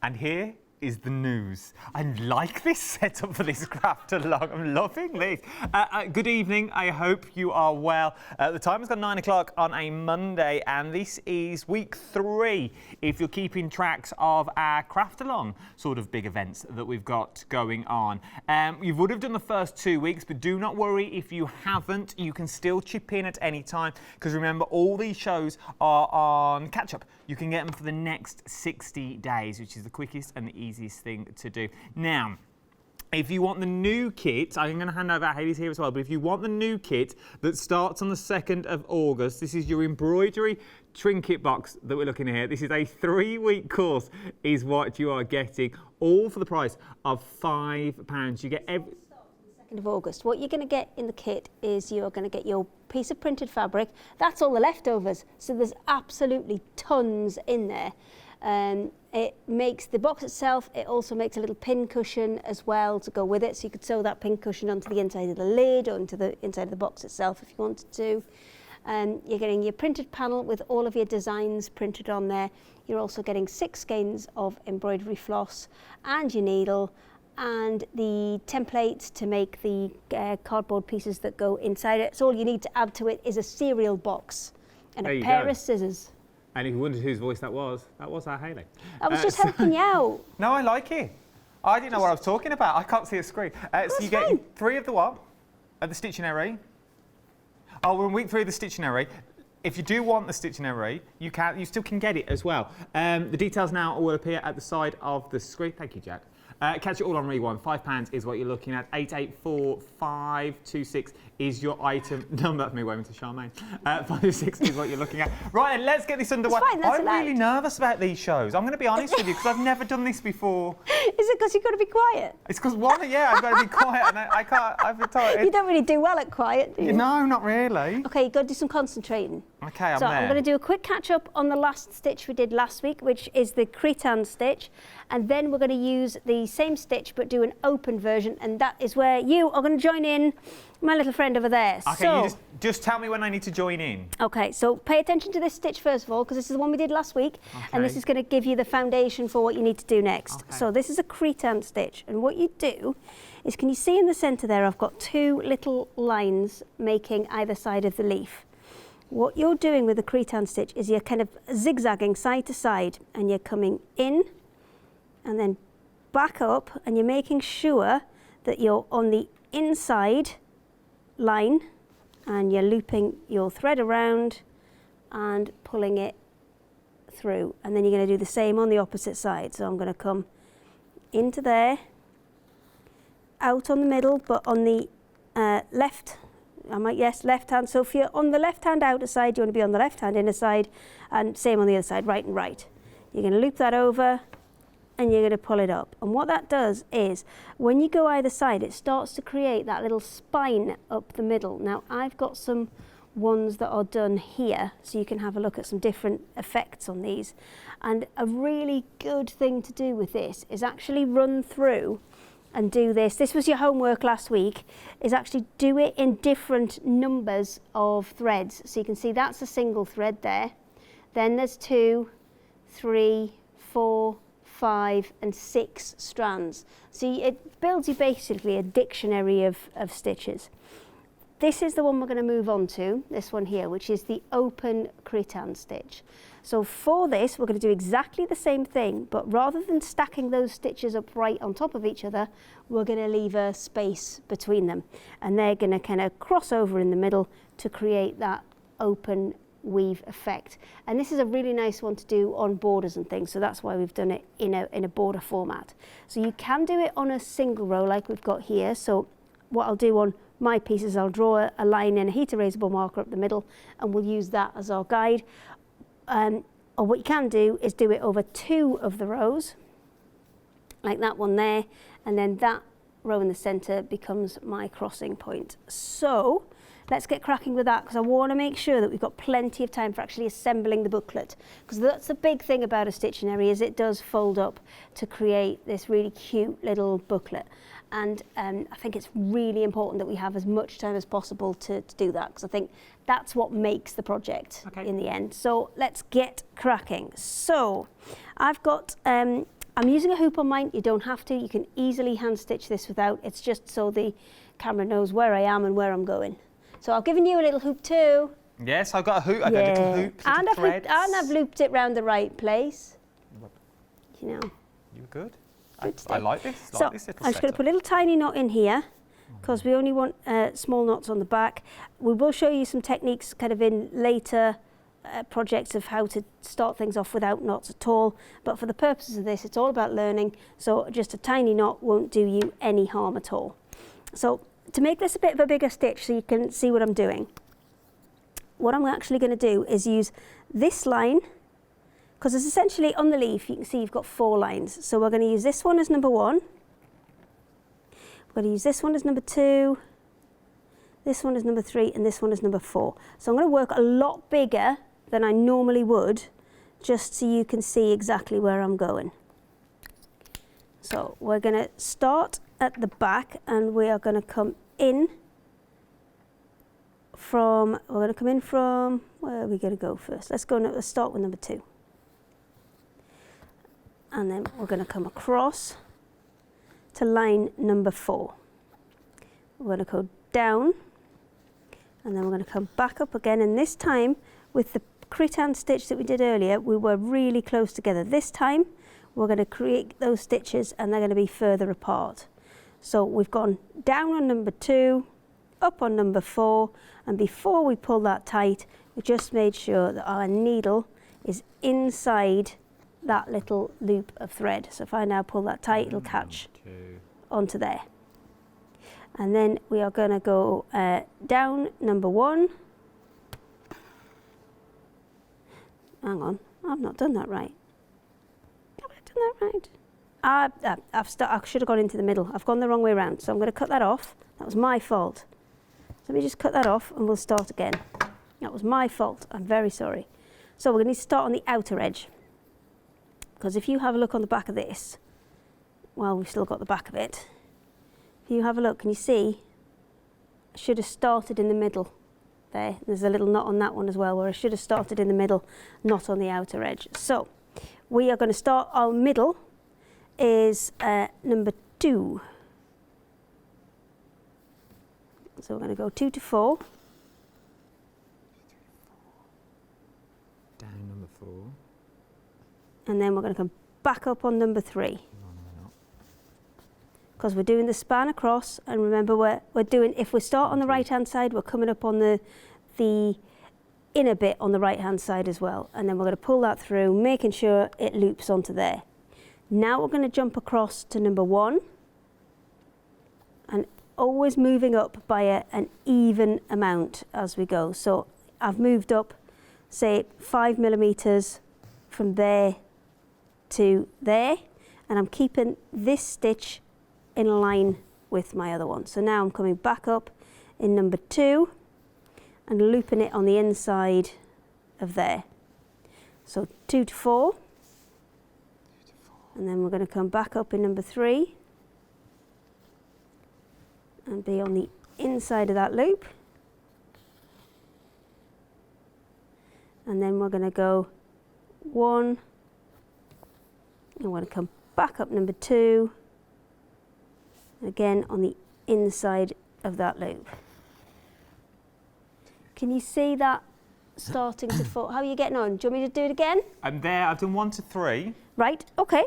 And here is the news. I like this setup for this Craftalong. I'm loving this. Good evening. I hope you are well. The time has got 9 o'clock on a Monday, and this is week 3. If you're keeping tracks of our Craftalong sort of big events that we've got going on, you would have done the first 2 weeks, but do not worry if you haven't. You can still chip in at any time, because remember, all these shows are on catch up. You can get them for the next 60 days, which is the quickest and the easiest thing to do. Now, if you want the new kit, I'm going to hand over, Hayley's here as well, but if you want the new kit that starts on the 2nd of August, this is your embroidery trinket box that we're looking at here. This is a 3-week course, is what you are getting, all for the price of £5. You get every... 2nd of August. What you're going to get in the kit is you're going to get your piece of printed fabric. That's all the leftovers, so there's absolutely tons in there. It makes the box itself, it also makes a little pin cushion as well to go with it, so you could sew that pin cushion onto the inside of the lid or into the inside of the box itself if you wanted to. You're getting your printed panel with all of your designs printed on there. You're also getting 6 skeins of embroidery floss and your needle, and the template to make the cardboard pieces that go inside it. So all you need to add to it is a cereal box and a pair of scissors. And if you wondered whose voice that was our Hayley. I was just helping you out. No, I like it. I didn't know what I was talking about. I can't see a screen. So you get 3 of the what? Of the stitching array. Oh, we're in week 3 of the stitching array. If you do want the stitching array, you still can get it as well. The details now will appear at the side of the screen. Thank you, Jack. Catch it all on Rewind. £5 is what you're looking at. 884526 is your item number. That's me waving to Charmaine. 56 is what you're looking at. Right, let's get this underway. I'm really nervous about these shows. I'm going to be honest with you, because I've never done this before. Is it because you've got to be quiet? It's because I've got to be quiet, and I can't. I've been told. You don't really do well at quiet, do you? No, not really. Okay, you've got to do some concentrating. Okay, I'm there. So I'm going to do a quick catch up on the last stitch we did last week, which is the cretan stitch, and then we're going to use the same stitch but do an open version, and that is where you are going to join in, my little friend over there. Okay, so, you just tell me when I need to join in. Okay, so pay attention to this stitch first of all, because this is the one we did last week, and this is going to give you the foundation for what you need to do next. Okay. So this is a cretan stitch, and what you do is, can you see in the centre there, I've got 2 little lines making either side of the leaf. What you're doing with the cretan stitch is you're kind of zigzagging side to side, and you're coming in and then back up, and you're making sure that you're on the inside line, and you're looping your thread around and pulling it through, and then you're going to do the same on the opposite side. So I'm going to come into there, out on the middle, but on the left hand. So if you're on the left hand outer side, you want to be on the left hand inner side, and same on the other side, right and right. You're going to loop that over, and you're going to pull it up. And what that does is, when you go either side, it starts to create that little spine up the middle. Now, I've got some ones that are done here, so you can have a look at some different effects on these. And a really good thing to do with this is actually run through and do this. This was your homework last week, is actually do it in different numbers of threads. So you can see that's a single thread there. Then there's 2, 3, 4, 5 and 6 strands. So it builds you basically a dictionary of stitches. This is the one we're going to move on to, this one here, which is the open cretan stitch. So for this, we're going to do exactly the same thing, but rather than stacking those stitches up right on top of each other, we're going to leave a space between them. And they're going to kind of cross over in the middle to create that open weave effect. And this is a really nice one to do on borders and things, so that's why we've done it in a border format. So you can do it on a single row like we've got here. So what I'll do on my pieces, I'll draw a line in a heat erasable marker up the middle, and we'll use that as our guide. Or what you can do is do it over 2 of the rows, like that one there, and then that row in the centre becomes my crossing point. So let's get cracking with that, because I want to make sure that we've got plenty of time for actually assembling the booklet, because that's the big thing about a Stittionary, is it does fold up to create this really cute little booklet. And I think it's really important that we have as much time as possible to do that, because I think that's what makes the project in the end. So let's get cracking. So I've got I'm using a hoop on mine. You don't have to. You can easily hand stitch this without. It's just so the camera knows where I am and where I'm going. So I've given you a little hoop too. Yes, I've got a hoop. I've got a little hoop, little threads. And I've looped it round the right place. You know. You're good. I like this. So this little I'm just going to put a little tiny knot in here because we only want small knots on the back. We will show you some techniques kind of in later projects of how to start things off without knots at all. But for the purposes of this, it's all about learning. So just a tiny knot won't do you any harm at all. So to make this a bit of a bigger stitch so you can see what I'm doing, what I'm actually going to do is use this line, because it's essentially on the leaf, you can see you've got 4 lines. So we're going to use this one as number 1. We're going to use this one as number 2, this one as number 3, and this one as number 4. So I'm going to work a lot bigger than I normally would, just so you can see exactly where I'm going. So we're going to start at the back, and we are going to come in from, where are we going to go first? Let's start with number 2. And then we're going to come across to line number 4. We're going to go down, and then we're going to come back up again, and this time with the cretan stitch that we did earlier, we were really close together. This time we're going to create those stitches and they're going to be further apart. So we've gone down on number 2, up on number 4, and before we pull that tight, we just made sure that our needle is inside that little loop of thread. So if I now pull that tight, it'll catch onto there. And then we are going to go down number 1. Hang on, I've not done that right. Have I done that right? I should have gone into the middle. I've gone the wrong way around, so I'm going to cut that off. That was my fault. So let me just cut that off and we'll start again. That was my fault. I'm very sorry. So we're going to start on the outer edge. Because if you have a look on the back of this, well, we've still got the back of it. If you have a look, can you see? I should have started in the middle there. There's a little knot on that one as well, where I should have started in the middle, not on the outer edge. So we are going to start, our middle is number 2. So we're going to go 2 to 4. Down number 4. And then we're going to come back up on number 3. Because we're doing the span across, and remember we're doing, if we start on the right hand side, we're coming up on the inner bit on the right hand side as well, and then we're going to pull that through, making sure it loops onto there. Now we're going to jump across to number 1, and always moving up by an even amount as we go. So I've moved up, say 5 millimeters from there to there, and I'm keeping this stitch in line with my other one. So now I'm coming back up in number 2 and looping it on the inside of there. So 2 to 4, and then we're going to come back up in number 3 and be on the inside of that loop, and then we're going to go 1, and we're going to come back up number 2, again on the inside of that loop. Can you see that starting to fall? How are you getting on? Do you want me to do it again? I'm there. I've done 1 to 3. Right. Okay.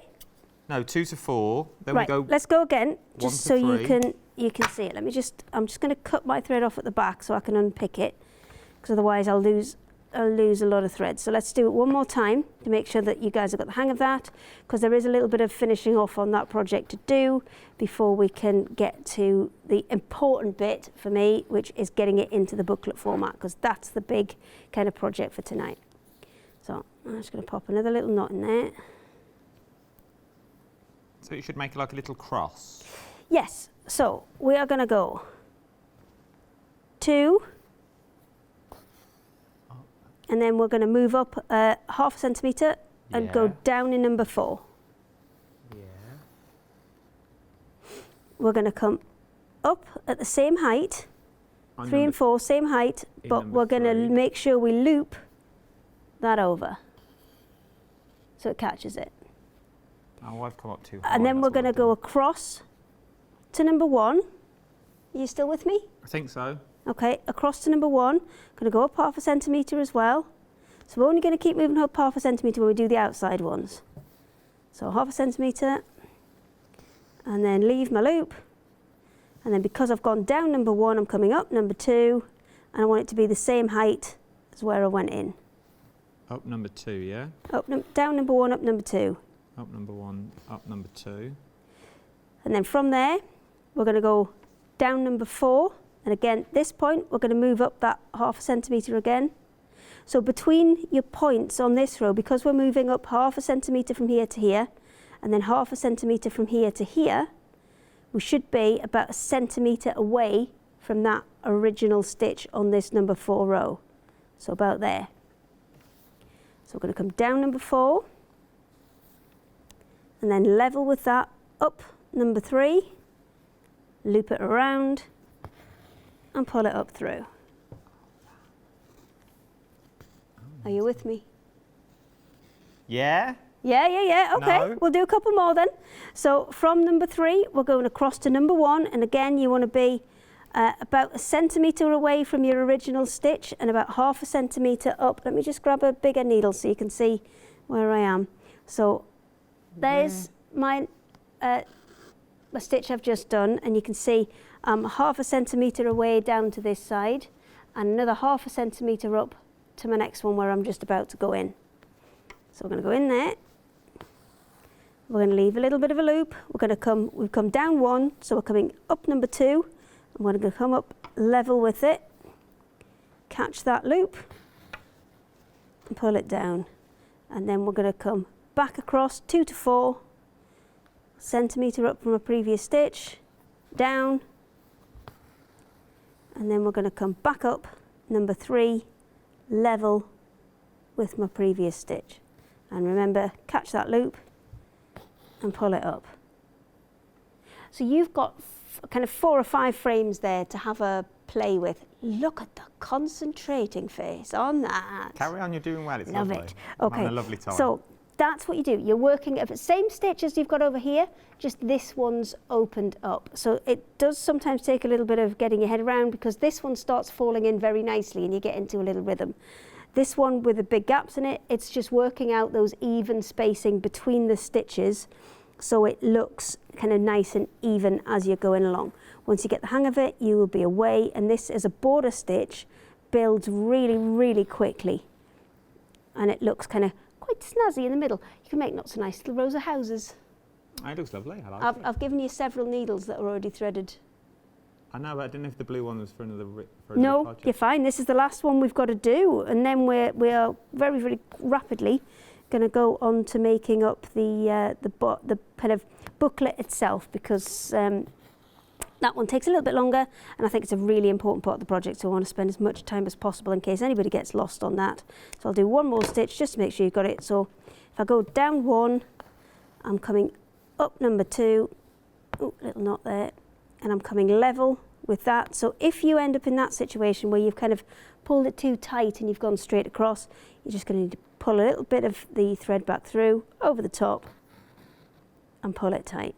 No, 2 to 4. Then right. we go. Let's go again, just so 3. you can see it. I'm just going to cut my thread off at the back so I can unpick it, because otherwise I'll lose a lot of thread. So let's do it one more time to make sure that you guys have got the hang of that, because there is a little bit of finishing off on that project to do before we can get to the important bit for me, which is getting it into the booklet format, because that's the big kind of project for tonight. So I'm just going to pop another little knot in there. So you should make like a little cross. Yes, so we are going to go 2, and then we're going to move up half a centimetre and go down in number 4. Yeah. We're going to come up at the same height, 3 and 4, same height, but we're going to make sure we loop that over so it catches it. Oh, I've come up too high. And then we're going to go across to number 1. Are you still with me? I think so. Okay, across to number 1. Going to go up 1/2 centimetre as well. So we're only going to keep moving up 1/2 centimetre when we do the outside ones. So 1/2 centimetre, and then leave my loop. And then because I've gone down number 1, I'm coming up number 2, and I want it to be the same height as where I went in. Up number 2, yeah? Down number 1, up number 2. Up number 1, up number 2. And then from there, we're going to go down number 4. And again, at this point, we're going to move up that 1/2 centimetre again. So between your points on this row, because we're moving up 1/2 centimetre from here to here, and then 1/2 centimetre from here to here, we should be about 1 centimetre away from that original stitch on this number 4 row. So about there. So we're going to come down number 4, and then level with that up number 3, loop it around, and pull it up through. Are you with me? Yeah? Yeah. Okay, No. We'll do a couple more then. So from number 3, we're going across to number 1, and again, you want to be about 1 centimetre away from your original stitch and about 1/2 centimetre up. Let me just grab a bigger needle so you can see where I am. So there's my stitch I've just done, and you can see I'm 1/2 centimetre away down to this side, and another 1/2 centimetre up to my next one where I'm just about to go in. So we're going to go in there. We're going to leave a little bit of a loop. We've come down 1, so we're coming up number 2. I'm going to come up level with it, catch that loop, and pull it down. And then we're going to come back across 2 to 4 centimetre up from a previous stitch, down, and then we're going to come back up number 3, level with my previous stitch. And remember, catch that loop and pull it up. So you've got kind of 4 or 5 frames there to have a play with. Look at the concentrating face on that. Carry on, you're doing well. It's Love lovely. it. I'm Okay. having a lovely time. So that's what you do. You're working at the same stitch as you've got over here, just this one's opened up. So it does sometimes take a little bit of getting your head around, because this one starts falling in very nicely and you get into a little rhythm. This one with the big gaps in it, it's just working out those even spacing between the stitches so it looks kind of nice and even as you're going along. Once you get the hang of it, you will be away, and this as a border stitch builds really, really quickly, and it looks kind of quite snazzy in the middle. You can make lots of nice little rows of houses. It looks lovely. I like it. I've given you several needles that are already threaded. I know, but I didn't know if the blue one was for another No, project. you're fine. This is the last one we've got to do, and then we are very, very rapidly going to go on to making up the kind of booklet itself, because that one takes a little bit longer, and I think it's a really important part of the project, so I want to spend as much time as possible in case anybody gets lost on that. So I'll do one more stitch just to make sure you've got it. So if I go down 1, I'm coming up number 2, oh, little knot there, and I'm coming level with that. So if you end up in that situation where you've kind of pulled it too tight and you've gone straight across, you're just going to need to pull a little bit of the thread back through over the top and pull it tight.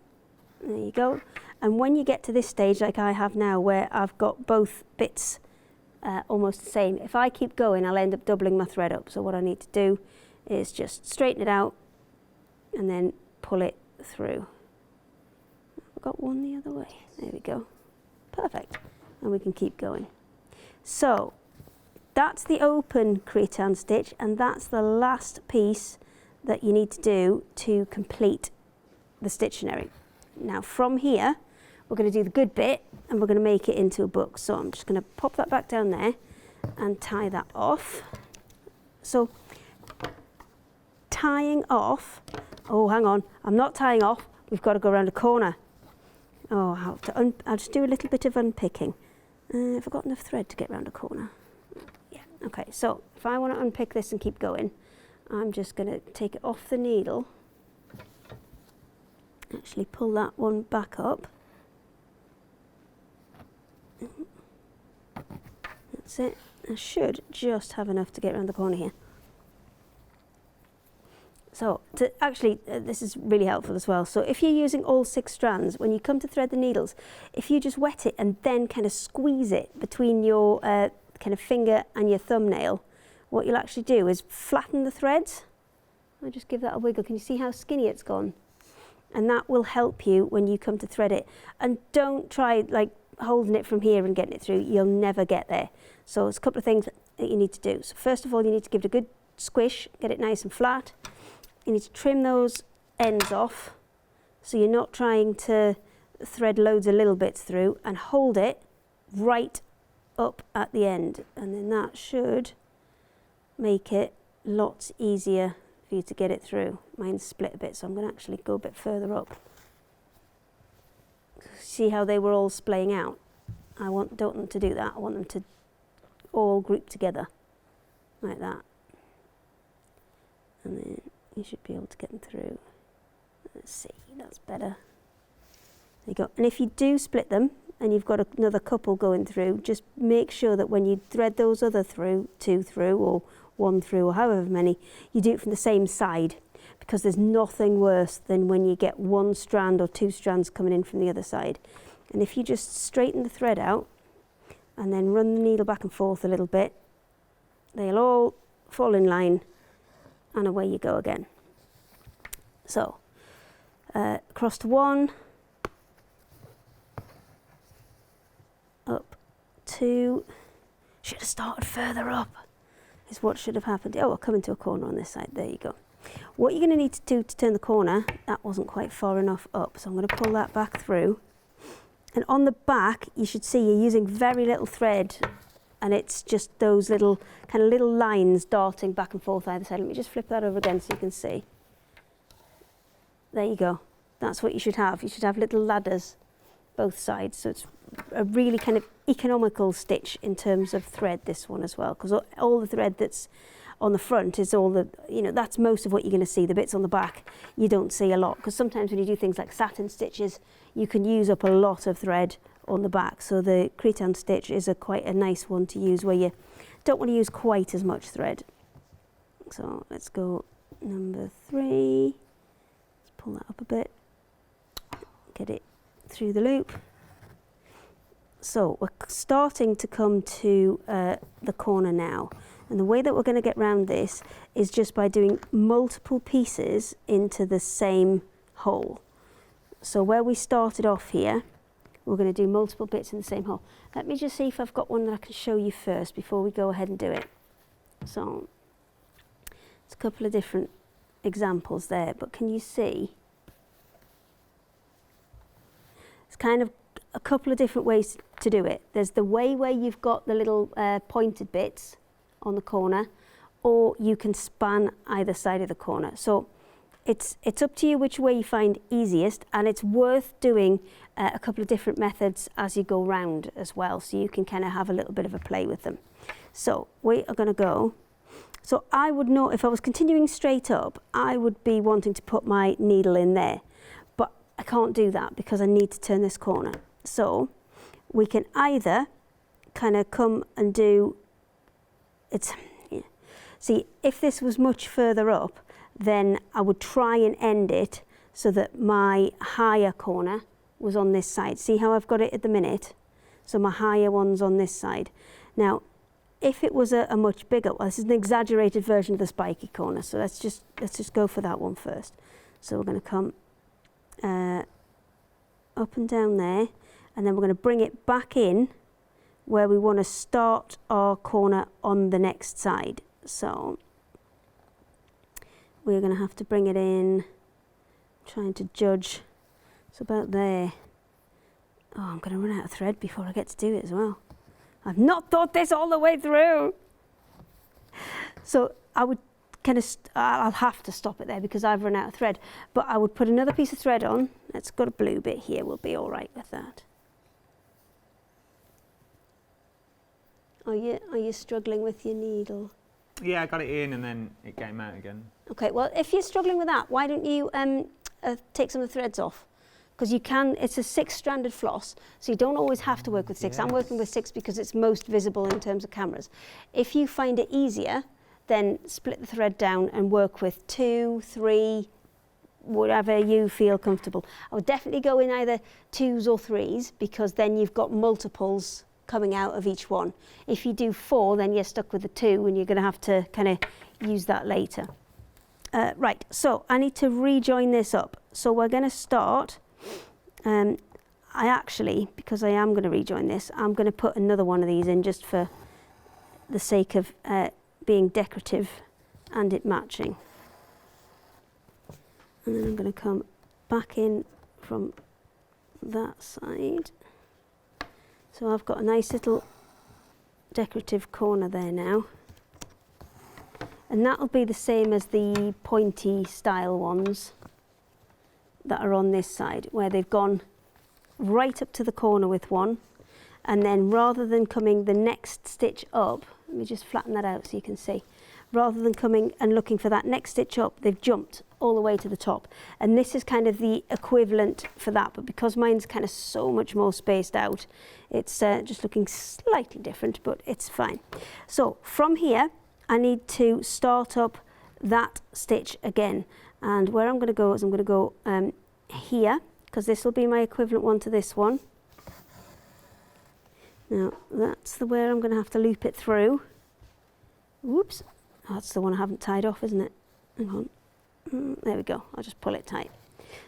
There you go. And when you get to this stage, like I have now, where I've got both bits almost the same, if I keep going, I'll end up doubling my thread up. So what I need to do is just straighten it out and then pull it through. I've got one the other way. There we go. Perfect. And we can keep going. So that's the open cretan stitch, and that's the last piece that you need to do to complete the Stittionary. Now from here, we're going to do the good bit, and we're going to make it into a book. So I'm just going to pop that back down there and tie that off. So tying off, oh hang on, I'm not tying off, we've got to go around a corner. Oh, I'll just do a little bit of unpicking. Have I got enough thread to get around a corner? Yeah, okay, so if I want to unpick this and keep going, I'm just going to take it off the needle, actually pull that one back up. That's it. I should just have enough to get around the corner here. So this is really helpful as well. So if you're using all 6 strands, when you come to thread the needles, if you just wet it and then kind of squeeze it between your kind of finger and your thumbnail, what you'll actually do is flatten the threads. I'll just give that a wiggle. Can you see how skinny it's gone? And that will help you when you come to thread it. And don't try like holding it from here and getting it through. You'll never get there. So there's a couple of things that you need to do. So first of all, you need to give it a good squish, get it nice and flat. You need to trim those ends off so you're not trying to thread loads of little bits through, and hold it right up at the end, and then that should make it lots easier for you to get it through. Mine's split a bit, so I'm going to actually go a bit further up. See how they were all splaying out? I don't want them to do that. I want them to all group together like that, and then you should be able to get them through. Let's see, that's better. There you go. And if you do split them and you've got another couple going through, just make sure that when you thread those other through, 2 through or 1 through or however many, you do it from the same side, because there's nothing worse than when you get 1 strand or 2 strands coming in from the other side. And if you just straighten the thread out and then run the needle back and forth a little bit, they'll all fall in line, and away you go again. So across to 1, up 2, should have started further up is what should have happened. Oh, I'll come into a corner on this side, there you go. What you're going to need to do to turn the corner, that wasn't quite far enough up, so I'm going to pull that back through. And on the back, you should see you're using very little thread, and it's just those little kind of little lines darting back and forth either side. Let me just flip that over again so you can see. There you go. That's what you should have. You should have little ladders both sides. So it's a really kind of economical stitch in terms of thread, this one as well, because all the thread that's on the front is all the, that's most of what you're going to see. The bits on the back, you don't see a lot, because sometimes when you do things like satin stitches, you can use up a lot of thread on the back. So the cretonne stitch is quite a nice one to use where you don't want to use quite as much thread. So let's go number 3. Let's pull that up a bit, get it through the loop. So we're starting to come to the corner now, and the way that we're going to get round this is just by doing multiple pieces into the same hole. So where we started off here, we're going to do multiple bits in the same hole. Let me just see if I've got one that I can show you first before we go ahead and do it. So it's a couple of different examples there, but can you see? It's kind of a couple of different ways to do it. There's the way where you've got the little pointed bits on the corner, or you can span either side of the corner. So it's up to you which way you find easiest, and it's worth doing a couple of different methods as you go round as well, so you can kind of have a little bit of a play with them. So we are going to go. So I would know if I was continuing straight up, I would be wanting to put my needle in there, but I can't do that because I need to turn this corner. So we can either kind of come and do it. See, if this was much further up, then I would try and end it so that my higher corner was on this side. See how I've got it at the minute? So my higher one's on this side. Now, if it was a much bigger one, this is an exaggerated version of the spiky corner, so let's just go for that one first. So we're going to come up and down there, and then we're going to bring it back in where we want to start our corner on the next side. So we're going to have to bring it in, trying to judge. It's about there. Oh, I'm going to run out of thread before I get to do it as well. I've not thought this all the way through. So I would kind of, I'll have to stop it there because I've run out of thread. But I would put another piece of thread on. It's got a blue bit here. We'll be all right with that. Are you struggling with your needle? Yeah, I got it in and then it came out again. Okay, well, if you're struggling with that, why don't you take some of the threads off? Because you can, it's a 6-stranded floss, so you don't always have to work with 6. Yes. I'm working with 6 because it's most visible in terms of cameras. If you find it easier then split the thread down and work with 2, 3, whatever you feel comfortable. I would definitely go in either 2s or 3s, because then you've got multiples coming out of each one. If you do 4, then you're stuck with the 2 and you're going to have to kind of use that later. Right, so I need to rejoin this up. So we're going to start, because I am going to rejoin this, I'm going to put another one of these in just for the sake of being decorative and it matching. And then I'm going to come back in from that side. So I've got a nice little decorative corner there now. And that'll be the same as the pointy style ones that are on this side, where they've gone right up to the corner with one. And then rather than coming the next stitch up, let me just flatten that out so you can see. Rather than coming and looking for that next stitch up, they've jumped all the way to the top. And this is kind of the equivalent for that, but because mine's kind of so much more spaced out, it's just looking slightly different, but it's fine. So from here, I need to start up that stitch again. And where I'm going to go is I'm going to go here, because this will be my equivalent one to this one. Now, that's the where I'm going to have to loop it through. Whoops. That's the one I haven't tied off, isn't it? Hang on. There we go. I'll just pull it tight.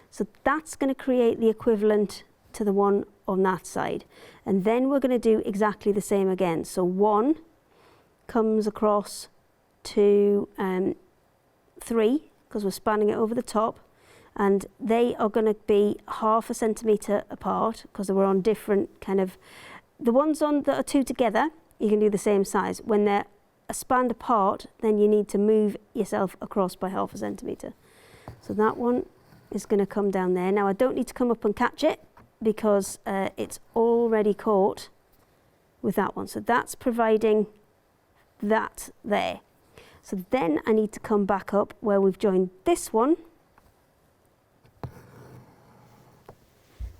So that's going to create the equivalent to the one on that side. And then we're going to do exactly the same again. So 1 comes across to 3, because we're spanning it over the top. And they are going to be 1/2 centimetre apart, because we're on different kind of... The ones on that are 2 together, you can do the same size. When they're spanned apart, then you need to move yourself across by 1/2 centimetre. So that one is going to come down there. Now I don't need to come up and catch it, because it's already caught with that one. So that's providing that there. So then I need to come back up where we've joined this one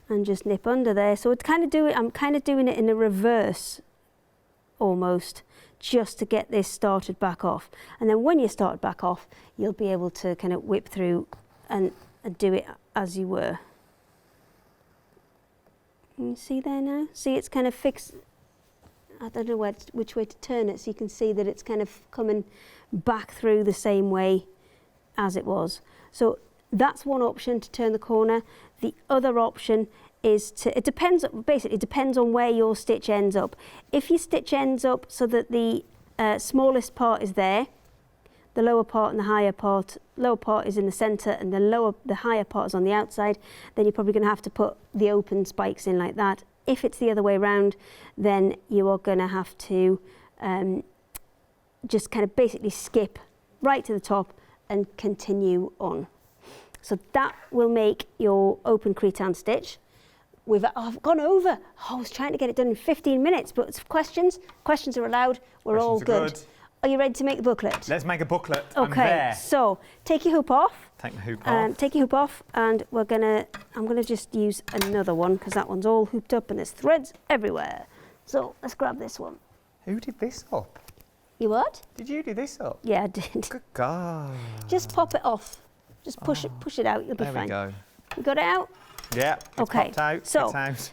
and just nip under there. So it's kind of I'm kind of doing it in a reverse almost, just to get this started back off. And then when you start back off, you'll be able to kind of whip through and do it as you were. Can you see there now? See, it's kind of fixed. I don't know which way to turn it, so you can see that it's kind of coming back through the same way as it was. So that's one option to turn the corner. The other option is it depends on where your stitch ends up. If your stitch ends up so that the smallest part is there, the lower part and the higher part, lower part is in the centre and the higher part is on the outside, then you're probably going to have to put the open spikes in like that. If it's the other way around, then you are going to have to just kind of basically skip right to the top and continue on. So that will make your open cretan stitch. I've gone over. I was trying to get it done in 15 minutes, but questions are allowed. We're all good. Are you ready to make the booklet? Let's make a booklet. Okay, so take your hoop off. Take the hoop off. Take your hoop off, and I'm gonna just use another one because that one's all hooped up and there's threads everywhere. So let's grab this one. Who did this up? You what? Did you do this up? Yeah, I did. Good God. Just pop it off. Just push it out. You'll be fine. There we go. You got it out? Yeah. Okay. Popped out. So it's out.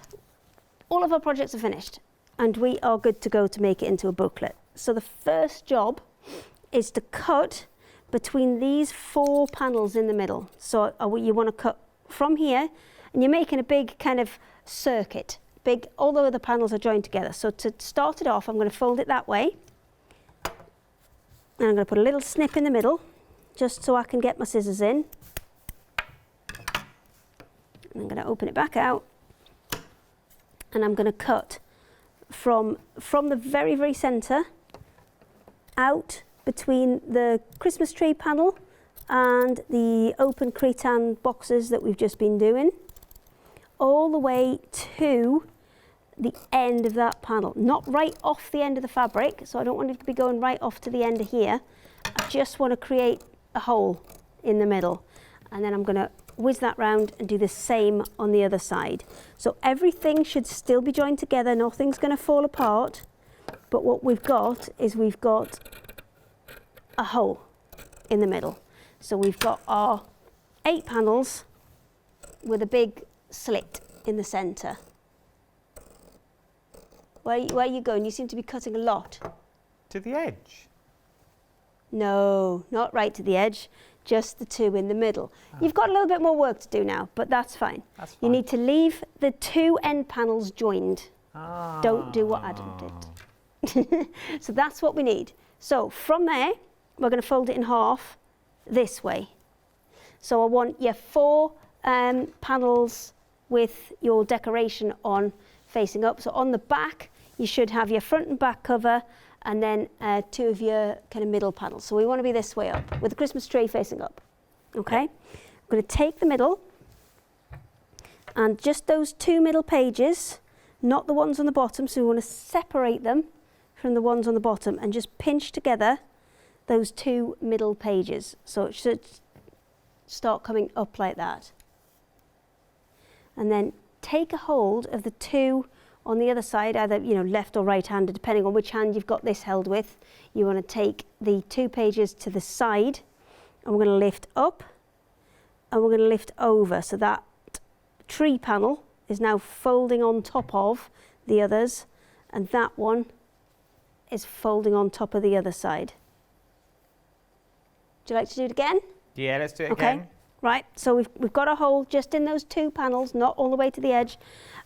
all of our projects are finished, and we are good to go to make it into a booklet. So the first job is to cut between these 4 panels in the middle. So you want to cut from here, and you're making a big kind of circuit. All the other panels are joined together. So to start it off, I'm going to fold it that way, and I'm going to put a little snip in the middle, just so I can get my scissors in. And I'm going to open it back out, and I'm going to cut from the very, very centre out between the Christmas tree panel and the open cretan boxes that we've just been doing, all the way to the end of that panel. Not right off the end of the fabric, so I don't want it to be going right off to the end of here. I just want to create a hole in the middle, and then I'm going to whiz that round and do the same on the other side. So everything should still be joined together, nothing's going to fall apart, but what we've got is we've got a hole in the middle. So we've got our 8 panels with a big slit in the centre. Where are you going? You seem to be cutting a lot. To the edge? No, not right to the edge, just the 2 in the middle. You've got a little bit more work to do now, but that's fine. That's fine. You need to leave the 2 end panels joined. Ah. Don't do what Adam did. So that's what we need. So from there, we're going to fold it in half this way. So I want your 4 panels with your decoration on facing up. So on the back, you should have your front and back cover, and then 2 of your kind of middle panels. So we want to be this way up, with the Christmas tree facing up. Okay? I'm going to take the middle, and just those 2 middle pages, not the ones on the bottom, so we want to separate them from the ones on the bottom and just pinch together those 2 middle pages. So it should start coming up like that. And then take a hold of the 2 on the other side, either left or right handed, depending on which hand you've got this held with. You want to take the 2 pages to the side, and we're going to lift up and we're going to lift over. So that tree panel is now folding on top of the others, and that one is folding on top of the other side. Would you like to do it again? Yeah, let's do it Okay. again. Right, so we've got a hole just in those 2 panels, not all the way to the edge,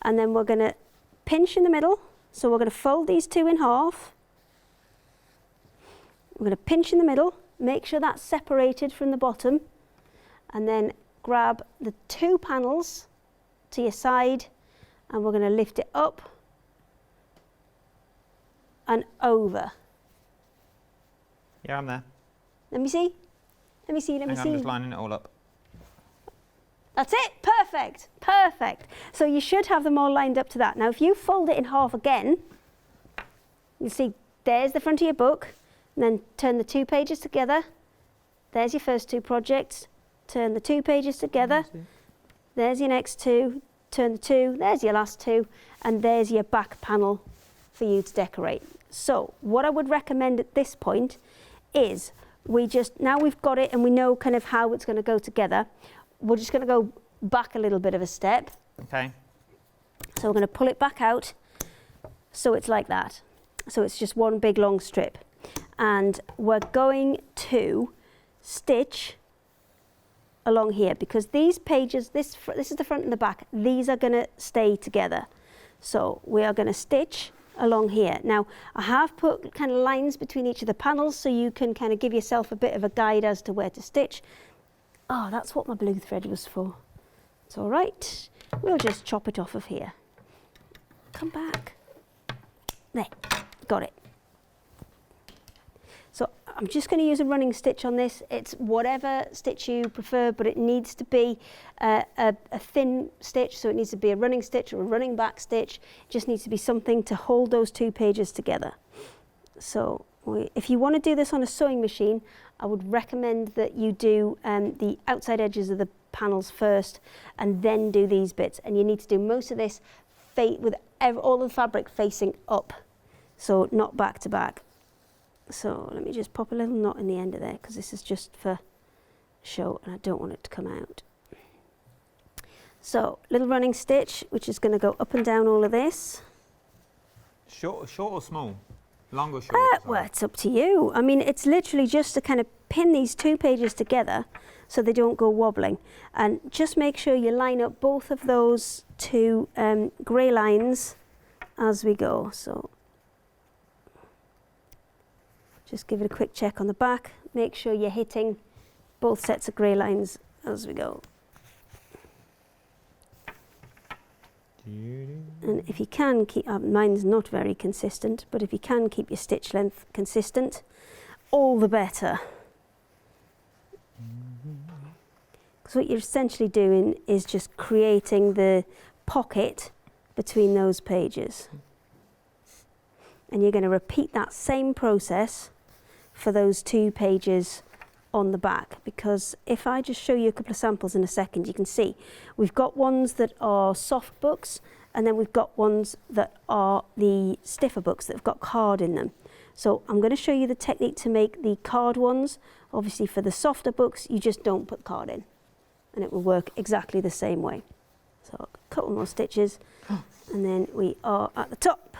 and then we're going to pinch in the middle. So we're going to fold these 2 in half. We're going to pinch in the middle, make sure that's separated from the bottom, and then grab the 2 panels to your side, and we're going to lift it up and over. Yeah, I'm there. Let me see. Let me see. I'm just lining it all up. That's it. Perfect. Perfect. So you should have them all lined up to that. Now, if you fold it in half again, you'll see there's the front of your book, and then turn the 2 pages together. There's your first 2 projects. Turn the 2 pages together. There's your next 2. Turn the 2. There's your last 2. And there's your back panel for you to decorate. So what I would recommend at this point is now we've got it and we know kind of how it's going to go together. We're just going to go back a little bit of a step. Okay. So we're going to pull it back out so it's like that. So it's just one big long strip. And we're going to stitch along here, because these pages, this is the front and the back, these are going to stay together. So we are going to stitch along here. Now, I have put kind of lines between each of the panels so you can kind of give yourself a bit of a guide as to where to stitch. Oh, that's what my blue thread was for. It's all right. We'll just chop it off of here. Come back. There, got it. So I'm just going to use a running stitch on this. It's whatever stitch you prefer, but it needs to be a thin stitch, so it needs to be a running stitch or a running back stitch. It just needs to be something to hold those 2 pages together. So if you want to do this on a sewing machine, I would recommend that you do the outside edges of the panels first and then do these bits. And you need to do most of this with all of the fabric facing up, so not back to back. So let me just pop a little knot in the end of there, because this is just for show and I don't want it to come out. So little running stitch, which is going to go up and down all of this. Short or small? Long or short? Well, it's up to you. I mean, it's literally just to kind of pin these 2 pages together so they don't go wobbling. And just make sure you line up both of those 2 grey lines as we go. So just give it a quick check on the back. Make sure you're hitting both sets of grey lines as we go. And if you can keep, mine's not very consistent, but if you can keep your stitch length consistent, all the better. Because what you're essentially doing is just creating the pocket between those pages. And you're going to repeat that same process for those 2 pages on the back, because if I just show you a couple of samples in a second, you can see we've got ones that are soft books, and then we've got ones that are the stiffer books that have got card in them. So I'm going to show you the technique to make the card ones. Obviously for the softer books, you just don't put card in and it will work exactly the same way. So a couple more stitches and then we are at the top.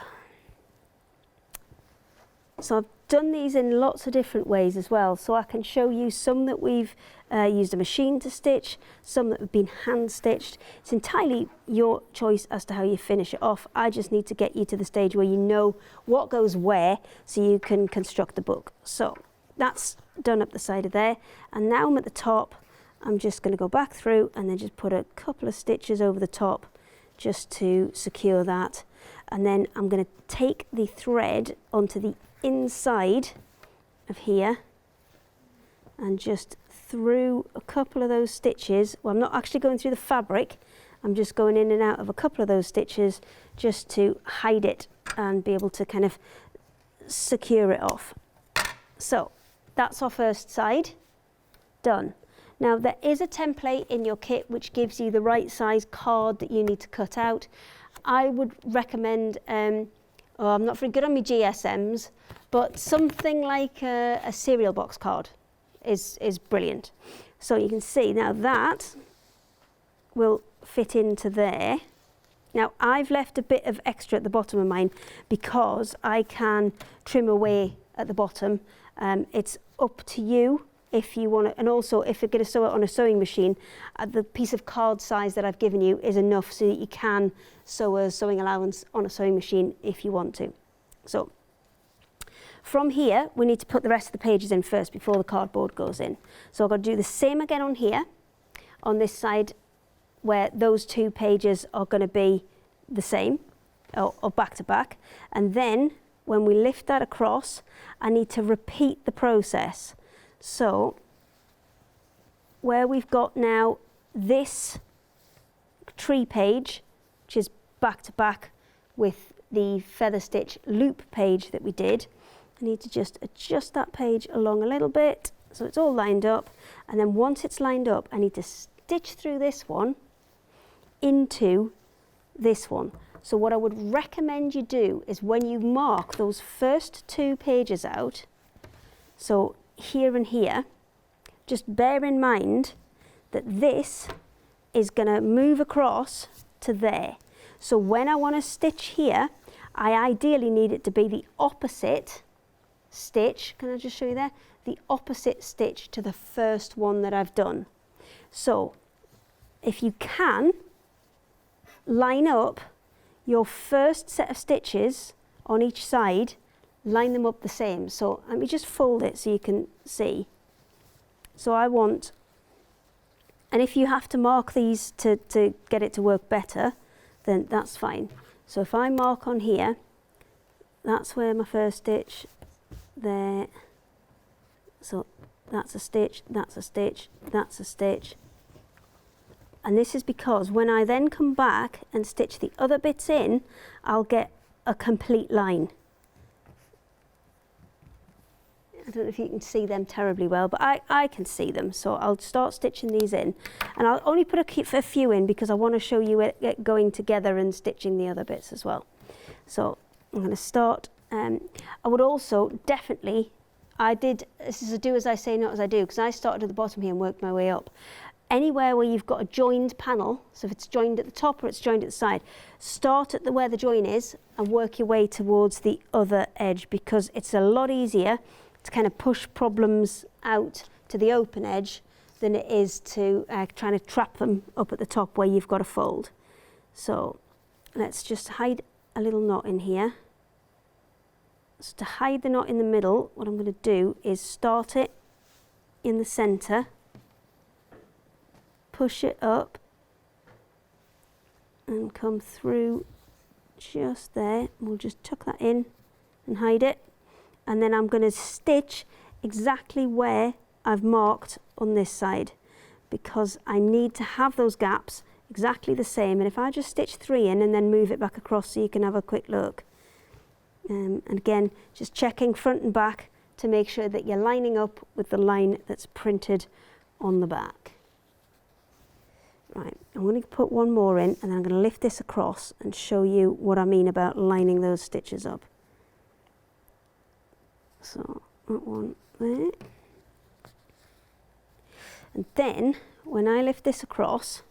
So I've done these in lots of different ways as well. So I can show you some that we've used a machine to stitch, some that have been hand stitched. It's entirely your choice as to how you finish it off. I just need to get you to the stage where you know what goes where so you can construct the book. So that's done up the side of there. And now I'm at the top. I'm just going to go back through and then just put a couple of stitches over the top just to secure that. And then I'm going to take the thread onto the inside of here and just through a couple of those stitches. Well, I'm not actually going through the fabric, I'm just going in and out of a couple of those stitches just to hide it and be able to kind of secure it off. So that's our first side done. Now there is a template in your kit which gives you the right size card that you need to cut out. I would recommend, I'm not very good on my GSMs, but something like a cereal box card is brilliant. So you can see now that will fit into there. Now I've left a bit of extra at the bottom of mine because I can trim away at the bottom. It's up to you if you want to, and also if you're going to sew it on a sewing machine, the piece of card size that I've given you is enough so that you can sew a sewing allowance on a sewing machine if you want to. So from here, we need to put the rest of the pages in first before the cardboard goes in. So I've got to do the same again on here, on this side where those two pages are going to be the same, or back to back. And then when we lift that across, I need to repeat the process. So where we've got now this tree page, which is back to back with the feather stitch loop page that we did, I need to just adjust that page along a little bit so it's all lined up. And then once it's lined up, I need to stitch through this one into this one. So what I would recommend you do is when you mark those first two pages out, so here and here, just bear in mind that this is going to move across to there. So when I want to stitch here, I ideally need it to be the opposite stitch. Can I just show you there? The opposite stitch to the first one that I've done. So if you can, line up your first set of stitches on each side, line them up the same. So let me just fold it so you can see. So I want, and if you have to mark these to get it to work better, then that's fine. So if I mark on here, that's where my first stitch, there, so that's a stitch, that's a stitch, that's a stitch. And this is because when I then come back and stitch the other bits in, I'll get a complete line. I don't know if you can see them terribly well, but I can see them. So I'll start stitching these in. And I'll only put a few in because I want to show you it going together and stitching the other bits as well. So I'm going to start. I would also definitely, this is a do as I say, not as I do, because I started at the bottom here and worked my way up. Anywhere where you've got a joined panel, so if it's joined at the top or it's joined at the side, start at where the join is and work your way towards the other edge, because it's a lot easier to kind of push problems out to the open edge than it is to trying to trap them up at the top where you've got a fold. So let's just hide a little knot in here. So to hide the knot in the middle, what I'm going to do is start it in the centre, push it up and come through just there. We'll just tuck that in and hide it. And then I'm going to stitch exactly where I've marked on this side, because I need to have those gaps exactly the same. And if I just stitch 3 in and then move it back across so you can have a quick look. And again, just checking front and back to make sure that you're lining up with the line that's printed on the back. Right, I'm going to put one more in and then I'm going to lift this across and show you what I mean about lining those stitches up. So that one there. And then when I lift this across,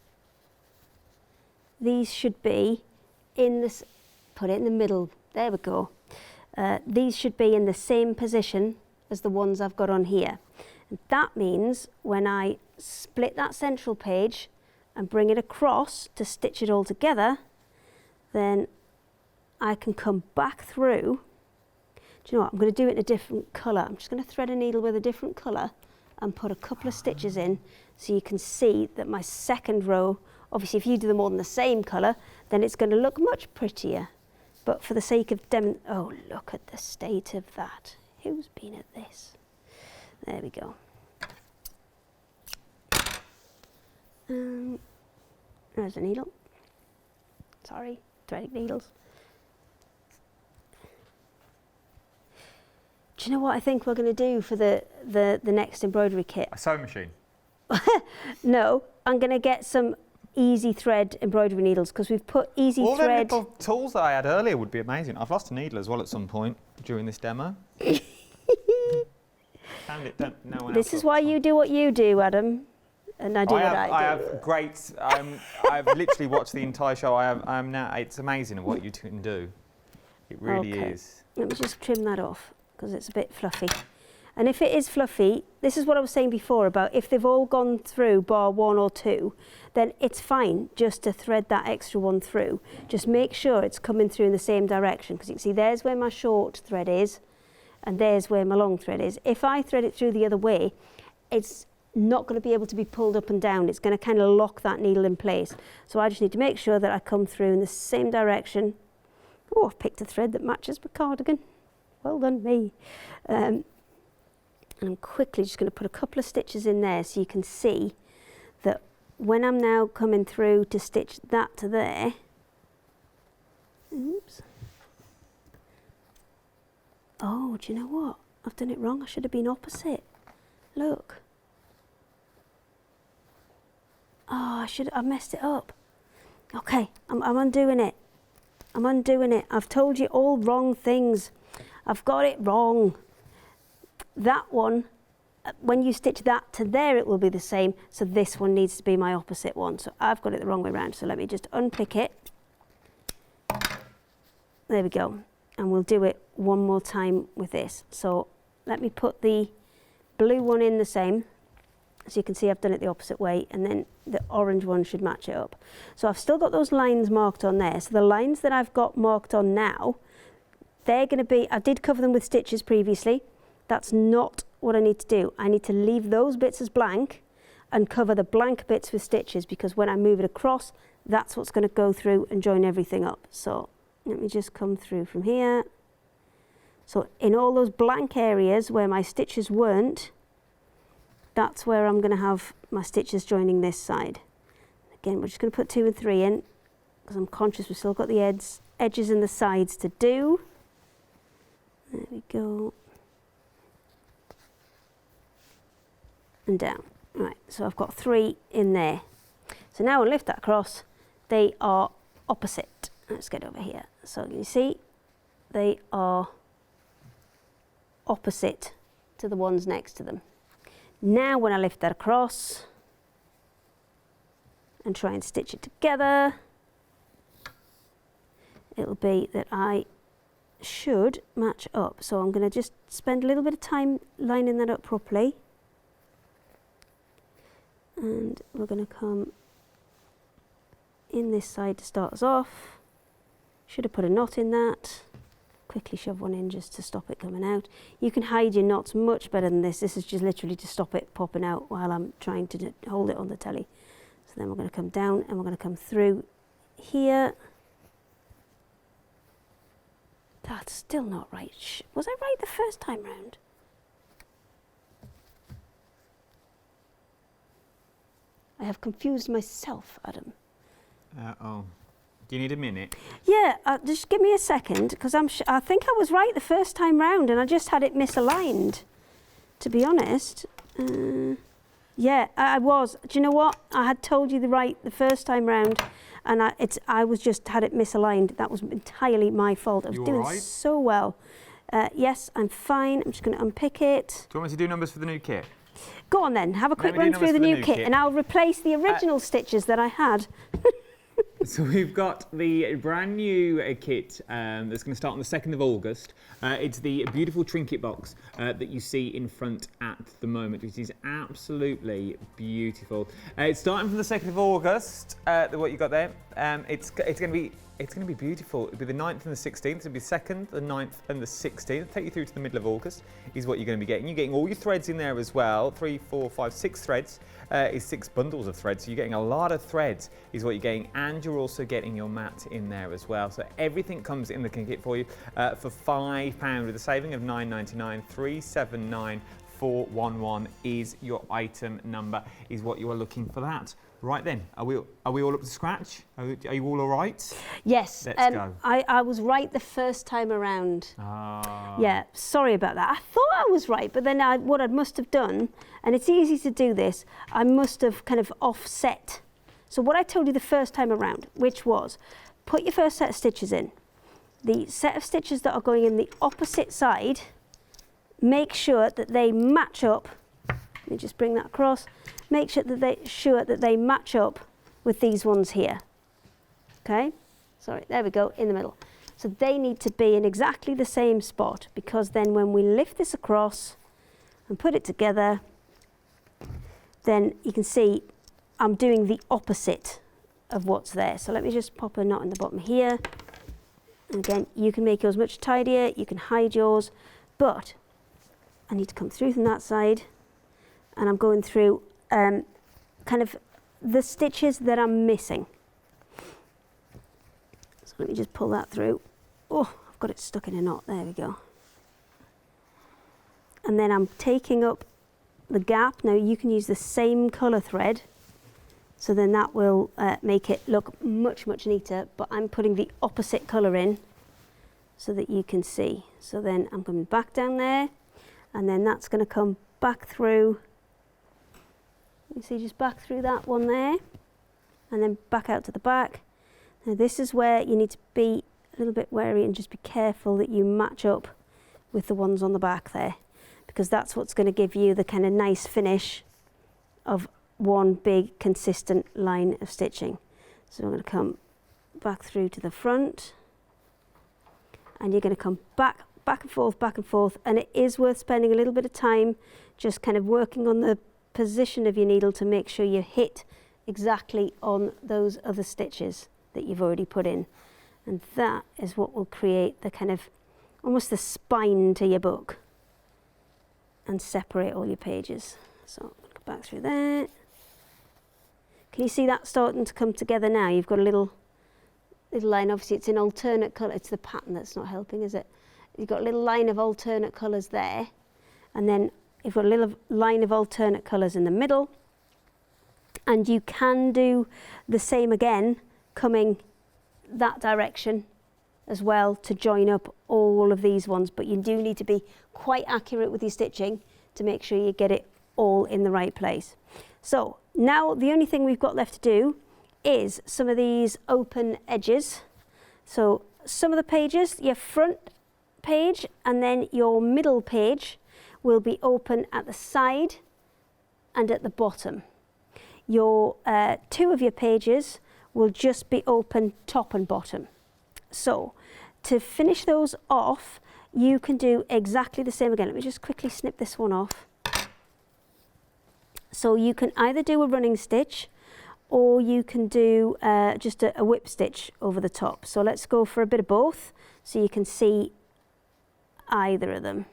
these should be in this, put it in the middle, there we go. These should be in the same position as the ones I've got on here. And that means when I split that central page and bring it across to stitch it all together, then I can come back through. Do you know what, I'm going to do it in a different colour. I'm just going to thread a needle with a different colour and put a couple of stitches in so you can see that my second row, obviously if you do them all in the same colour, then it's going to look much prettier. But for the sake of oh, look at the state of that. Who's been at this? There we go. There's a needle. Sorry, threading needles. Do you know what I think we're going to do for the next embroidery kit? A sewing machine? No, I'm going to get some easy thread embroidery needles because we've put easy all thread. All the little tools that I had earlier would be amazing. I've lost a needle as well at some point during this demo. Found it, no one This else is why you do what you do, Adam, and I do what I do. I have great. I've literally watched the entire show. I'm now. It's amazing at what you can do. It really is. Let me just trim that off because it's a bit fluffy. And if it is fluffy, this is what I was saying before about if they've all gone through bar 1 or 2, then it's fine just to thread that extra one through. Just make sure it's coming through in the same direction because you can see there's where my short thread is and there's where my long thread is. If I thread it through the other way, it's not going to be able to be pulled up and down. It's going to kind of lock that needle in place. So I just need to make sure that I come through in the same direction. Oh, I've picked a thread that matches my cardigan. Well done, me. And I'm quickly just going to put a couple of stitches in there so you can see that when I'm now coming through to stitch that to there, oops. Oh, do you know what? I've done it wrong. I should have been opposite. Look. Oh, I messed it up. Okay, I'm undoing it. I'm undoing it. I've told you all wrong things. I've got it wrong. That one, when you stitch that to there, it will be the same. So this one needs to be my opposite one. So I've got it the wrong way around. So let me just unpick it. There we go. And we'll do it one more time with this. So let me put the blue one in the same. So you can see I've done it the opposite way, and then the orange one should match it up. So I've still got those lines marked on there. So the lines that I've got marked on now, they're going to be, I did cover them with stitches previously. That's not what I need to do. I need to leave those bits as blank and cover the blank bits with stitches because when I move it across, that's what's going to go through and join everything up. So let me just come through from here. So in all those blank areas where my stitches weren't, that's where I'm going to have my stitches joining this side. Again, we're just going to put 2 and 3 in because I'm conscious we've still got the edges and the sides to do. There we go. And down. Right, so I've got 3 in there. So now I'll lift that across. They are opposite. Let's get over here. So you see, they are opposite to the ones next to them. Now when I lift that across and try and stitch it together, it'll be that I should match up. So I'm going to just spend a little bit of time lining that up properly. And we're going to come in this side to start us off. Should have put a knot in that. Quickly shove one in just to stop it coming out. You can hide your knots much better than this. This is just literally to stop it popping out while I'm trying to hold it on the telly. So then we're going to come down and we're going to come through here. That's still not right. Was I right the first time round? I have confused myself, Adam. Oh. Do you need a minute? Yeah, just give me a second, because I think I was right the first time round, and I just had it misaligned, to be honest. Yeah, I was. Do you know what? I had told you the first time round, and I was just had it misaligned. That was entirely my fault. I was doing so well. Yes, I'm fine. I'm just going to unpick it. Do you want me to do numbers for the new kit? Go on then, have a quick Let me do run through numbers the for new kit and I'll replace the original stitches that I had. So we've got the brand new kit that's going to start on the 2nd of August. It's the beautiful trinket box that you see in front at the moment, which is absolutely beautiful. It's starting from the 2nd of August, what you got there. It's going to be beautiful. It'll be the 9th and the 16th. It'll be the 2nd, the 9th and the 16th. Take you through to the middle of August is what you're going to be getting. You're getting all your threads in there as well. 3, 4, 5, 6 threads is 6 bundles of threads. So you're getting a lot of threads is what you're getting. And you're also getting your mat in there as well. So everything comes in the kit for you for £5 with a saving of £9.99, 379 411 is your item number, is what you are looking for that. Right then, are we all up to scratch? Are you all right? Yes. Let's go. I was right the first time around. Ah. Yeah, sorry about that. I thought I was right, but then what I must have done, and it's easy to do this, I must have kind of offset. So what I told you the first time around, which was, put your first set of stitches in. The set of stitches that are going in the opposite side, make sure that they match up. Let me just bring that across. Make sure that they match up with these ones here. Okay? Sorry, there we go, in the middle. So they need to be in exactly the same spot, because then when we lift this across and put it together, then you can see I'm doing the opposite of what's there. So let me just pop a knot in the bottom here. And again, you can make yours much tidier, you can hide yours, but I need to come through from that side, and I'm going through kind of the stitches that I'm missing. So let me just pull that through. Oh, I've got it stuck in a knot. There we go. And then I'm taking up the gap. Now you can use the same colour thread, so then that will make it look much, much neater, but I'm putting the opposite colour in so that you can see. So then I'm coming back down there, and then that's going to come back through. You see, just back through that one there, and then back out to the back. Now this is where you need to be a little bit wary and just be careful that you match up with the ones on the back there, because that's what's going to give you the kind of nice finish of one big consistent line of stitching. So I'm going to come back through to the front, and you're going to come back and forth, and it is worth spending a little bit of time just kind of working on the position of your needle to make sure you hit exactly on those other stitches that you've already put in, and that is what will create the kind of almost the spine to your book and separate all your pages. So go back through there. Can you see that starting to come together now? You've got a little line. Obviously it's in alternate colour. It's the pattern that's not helping, is it? You've got a little line of alternate colours there, and then you've got a little line of alternate colours in the middle, and you can do the same again coming that direction as well to join up all of these ones, but you do need to be quite accurate with your stitching to make sure you get it all in the right place. So now the only thing we've got left to do is some of these open edges. So some of the pages, your front page and then your middle page will be open at the side and at the bottom. Your two of your pages will just be open top and bottom. So to finish those off, you can do exactly the same again. Let me just quickly snip this one off. So you can either do a running stitch, or you can do just a whip stitch over the top. So let's go for a bit of both so you can see either of them.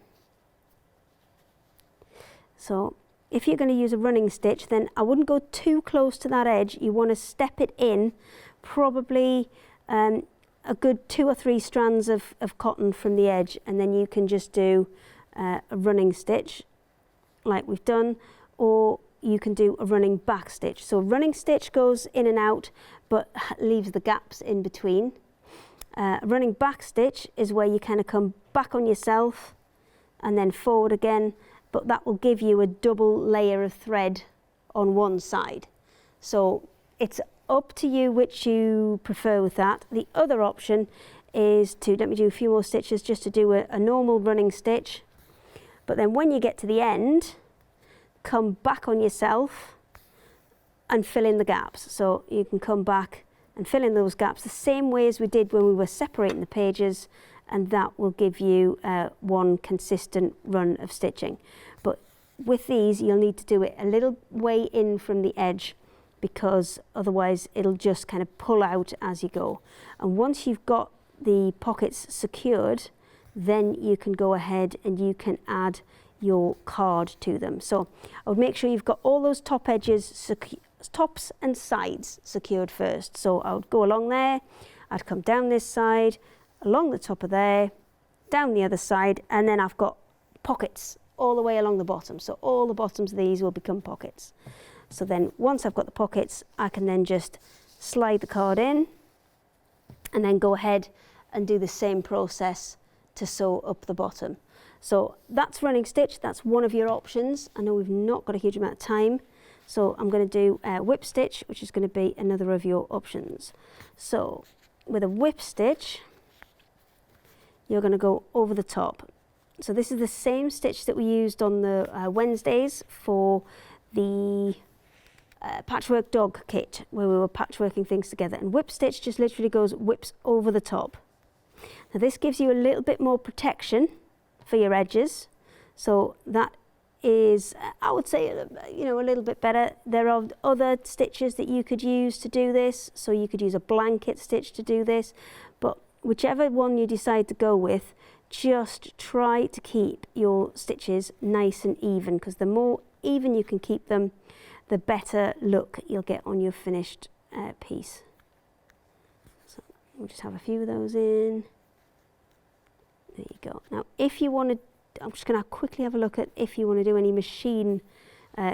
So if you're going to use a running stitch, then I wouldn't go too close to that edge. You want to step it in, probably a good 2 or 3 strands of cotton from the edge, and then you can just do a running stitch like we've done, or you can do a running back stitch. So a running stitch goes in and out but leaves the gaps in between. A running back stitch is where you kind of come back on yourself and then forward again, but that will give you a double layer of thread on one side. So it's up to you which you prefer with that. The other option is to, let me do a few more stitches just to do a normal running stitch. But then when you get to the end, come back on yourself and fill in the gaps. So you can come back and fill in those gaps the same way as we did when we were separating the pages, and that will give you one consistent run of stitching. But with these, you'll need to do it a little way in from the edge, because otherwise it'll just kind of pull out as you go. And once you've got the pockets secured, then you can go ahead and you can add your card to them. So I would make sure you've got all those top edges, tops and sides secured first. So I would go along there, I'd come down this side, along the top of there, down the other side, and then I've got pockets all the way along the bottom. So all the bottoms of these will become pockets. So then once I've got the pockets, I can then just slide the card in and then go ahead and do the same process to sew up the bottom. So that's running stitch, that's one of your options. I know we've not got a huge amount of time, so I'm going to do whip stitch, which is going to be another of your options. So with a whip stitch, you're going to go over the top. So this is the same stitch that we used on the Wednesdays for the patchwork dog kit, where we were patchworking things together. And whip stitch just literally goes whips over the top. Now this gives you a little bit more protection for your edges, so that is, I would say, you know, a little bit better. There are other stitches that you could use to do this, so you could use a blanket stitch to do this, but whichever one you decide to go with, just try to keep your stitches nice and even, because the more even you can keep them, the better look you'll get on your finished piece. So we'll just have a few of those in. There you go. Now if you want to, I'm just going to quickly have a look at if you want to do any machine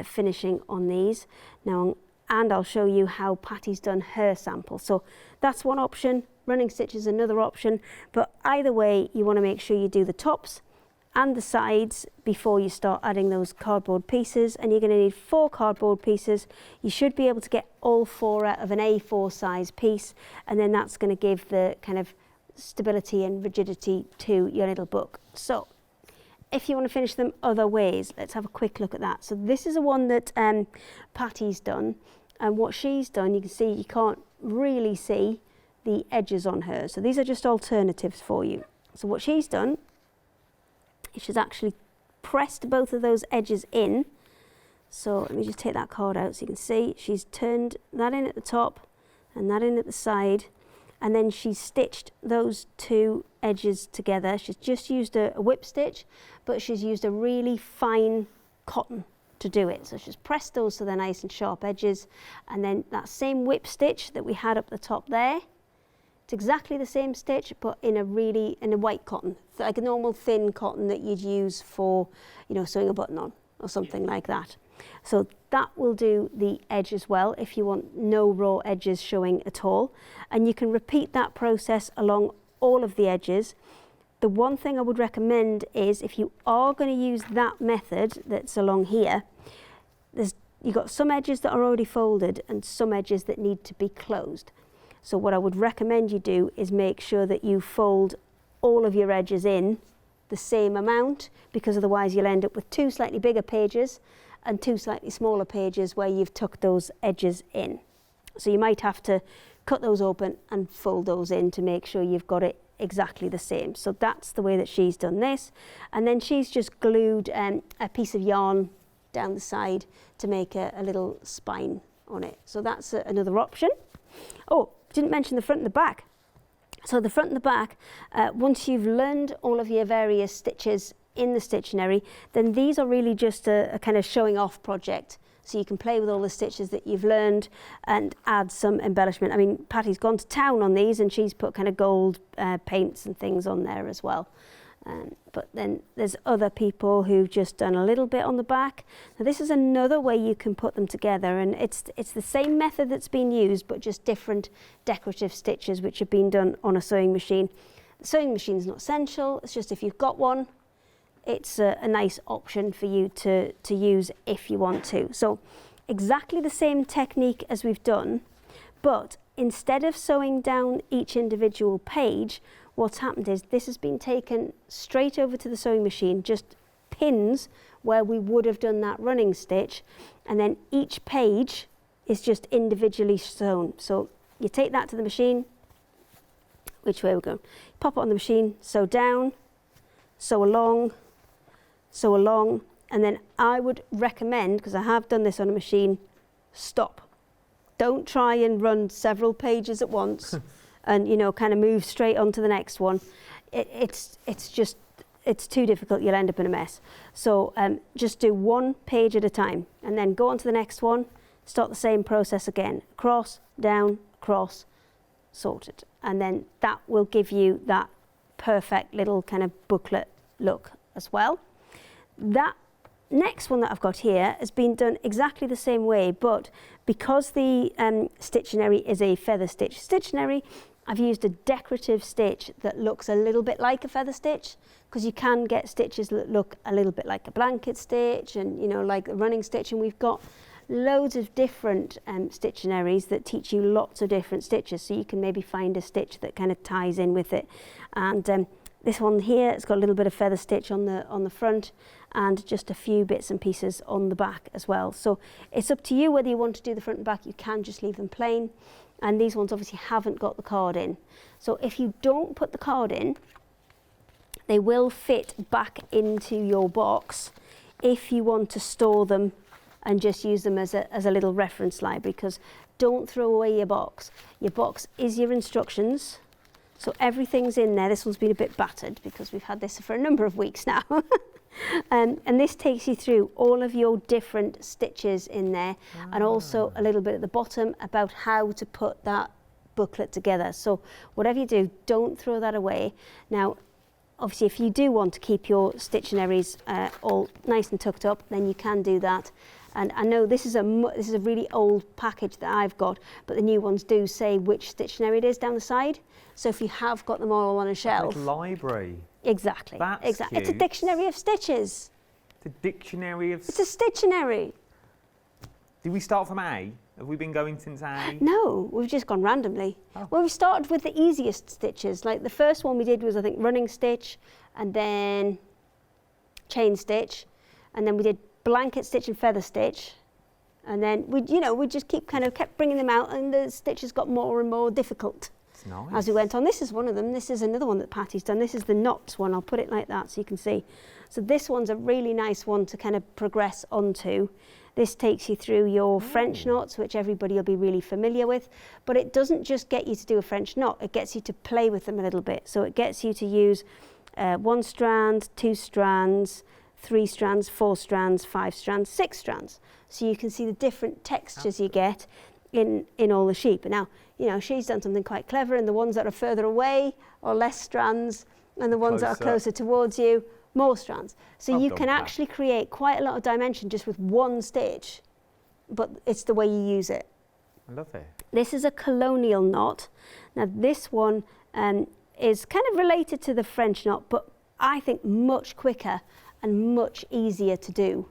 finishing on these now, and I'll show you how Patty's done her sample. So that's one option, running stitch is another option, but either way you want to make sure you do the tops and the sides before you start adding those cardboard pieces, and you're going to need 4 cardboard pieces. You should be able to get all 4 out of an A4 size piece, and then that's going to give the kind of stability and rigidity to your little book. So if you want to finish them other ways, let's have a quick look at that. So this is a one that Patty's done, and what she's done, you can see you can't really see the edges on her, so these are just alternatives for you. So what she's done, she's actually pressed both of those edges in. So let me just take that card out so you can see. She's turned that in at the top and that in at the side, and then she's stitched those 2 edges together. She's just used a whip stitch, but she's used a really fine cotton to do it. So she's pressed those so they're nice and sharp edges, and then that same whip stitch that we had up the top there, it's exactly the same stitch, but in a white cotton, like a normal thin cotton that you'd use for, you know, sewing a button on or something like that. So that will do the edge as well if you want no raw edges showing at all. And you can repeat that process along all of the edges. The one thing I would recommend is, if you are going to use that method that's along here, you've got some edges that are already folded and some edges that need to be closed. So what I would recommend you do is make sure that you fold all of your edges in the same amount, because otherwise you'll end up with 2 slightly bigger pages and 2 slightly smaller pages where you've tucked those edges in. So you might have to cut those open and fold those in to make sure you've got it exactly the same. So that's the way that she's done this. And then she's just glued a piece of yarn down the side to make a little spine on it. So that's another option. Oh, didn't mention the front and the back. So the front and the back, once you've learned all of your various stitches in the Stittionary, then these are really just a kind of showing off project. So you can play with all the stitches that you've learned and add some embellishment. I mean, Patty's gone to town on these, and she's put kind of gold paints and things on there as well. But then there's other people who've just done a little bit on the back. Now this is another way you can put them together, and it's the same method that's been used, but just different decorative stitches which have been done on a sewing machine. The sewing machine is not essential, it's just if you've got one, it's a nice option for you to use if you want to. So exactly the same technique as we've done, but instead of sewing down each individual page, what's happened is this has been taken straight over to the sewing machine, just pins where we would have done that running stitch, and then each page is just individually sewn. So you take that to the machine, which way we go? Pop it on the machine, sew down, sew along, and then I would recommend, because I have done this on a machine, stop. Don't try and run several pages at once and, you know, kind of move straight on to the next one. It's too difficult, you'll end up in a mess. So just do one page at a time and then go on to the next one, start the same process again. Cross, down, cross, sorted. And then that will give you that perfect little kind of booklet look as well. That next one that I've got here has been done exactly the same way, but because the Stittionary is a feather stitch Stittionary, I've used a decorative stitch that looks a little bit like a feather stitch, because you can get stitches that look a little bit like a blanket stitch and, you know, like a running stitch, and we've got loads of different Stittionaries that teach you lots of different stitches, so you can maybe find a stitch that kind of ties in with it. And this one here, it's got a little bit of feather stitch on the front and just a few bits and pieces on the back as well. So it's up to you whether you want to do the front and back. You can just leave them plain, and these ones obviously haven't got the card in. So if you don't put the card in, they will fit back into your box if you want to store them and just use them as a little reference library, because don't throw away your box. Your box is your instructions, so everything's in there. This one's been a bit battered because we've had this for a number of weeks now. And this takes you through all of your different stitches in there, and also a little bit at the bottom about how to put that booklet together. So whatever you do, don't throw that away. Now, obviously, if you do want to keep your Stittionaries all nice and tucked up, then you can do that. And I know this is a really old package that I've got, but the new ones do say which Stittionary it is down the side. So if you have got them all on a shelf. Like a library. Exactly. That's cute. It's a dictionary of stitches. It's a dictionary of... It's a Stittionary. Did we start from A? Have we been going since A? No, we've just gone randomly. Oh. Well, we started with the easiest stitches. Like the first one we did was, I think, running stitch, and then chain stitch, and then we did blanket stitch and feather stitch, and then we just kept bringing them out, and the stitches got more and more difficult. It's nice. As we went on. This is one of them. This is another one that Patty's done. This is the knots one. I'll put it like that so you can see. So this one's a really nice one to kind of progress onto. This takes you through your French knots, which everybody will be really familiar with, but it doesn't just get you to do a French knot, it gets you to play with them a little bit. So it gets you to use 1 strand, 2 strands, 3 strands, 4 strands, 5 strands, 6 strands. So you can see the different textures you get in all the sheep. And now, you know, she's done something quite clever, and the ones that are further away are less strands, and the ones that are closer towards you, more strands. So you can actually create quite a lot of dimension just with one stitch, but it's the way you use it. I love it. This is a colonial knot. Now this one is kind of related to the French knot, but I think much quicker and much easier to do,